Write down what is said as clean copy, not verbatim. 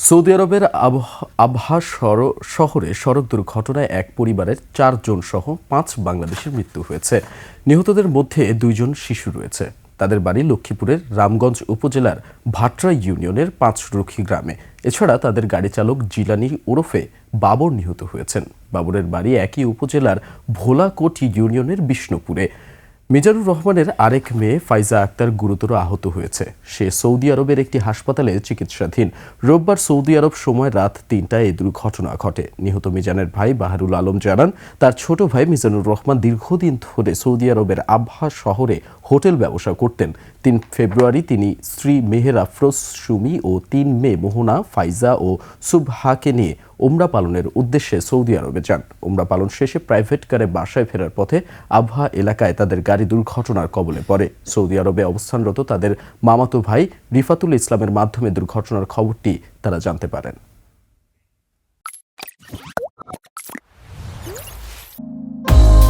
Saudi আরবের আবহা শহরে সড়ক দুর্ঘটনায় এক পরিবারের 4 জন সহ 5 বাংলাদেশের মৃত্যু হয়েছে। নিহতদের মধ্যে 2 জন শিশু রয়েছে। তাদের বাড়ি লক্ষ্মীপুরের রামগঞ্জ উপজেলার ভাটরা ইউনিয়নের 5রুখি গ্রামে। এছাড়া তাদের গাড়ি চালক জিলানি ওরফে বাবর নিহত হয়েছেন। বাবরের বাড়ি একই উপজেলার ভোলাকোট ইউনিয়নের বিষ্ণুপুরে। মিজানুর রহমানের আরেক মেয়ে ফাইজা আক্তার গুরুতর আহত হয়েছে। সে সৌদি আরবের একটি হাসপাতালে চিকিৎসাধীন। রোববার সৌদি আরব সময় রাত 3টায় এই দুর্ঘটনা ঘটে। নিহত মিজানের ভাই বাহারুল আলম জানান, তার ছোট ভাই মিজানুর রহমান দীর্ঘদিন ধরে সৌদি আরবের আবহা শহরে হোটেল ব্যবসা করতেন। 3 ফেব্রুয়ারি তিনি স্ত্রী মেহের আফরোজ সুমি ও 3 মেয়ে মোহনা, ফাইজা ও সুবহাকে নিয়ে ওমরা পালনের উদ্দেশ্যে সৌদি আরবে যান। ওমরা পালন শেষে প্রাইভেট কারে বাসায় ফেরার পথে আবহা এলাকায় তাদের গাড়ি দুর্ঘটনার কবলে পড়ে। সৌদি আরবে অবস্থানরত তাদের মামাতো ভাই রিফাতুল ইসলামের মাধ্যমে দুর্ঘটনার খবরটি তারা জানতে পারেন।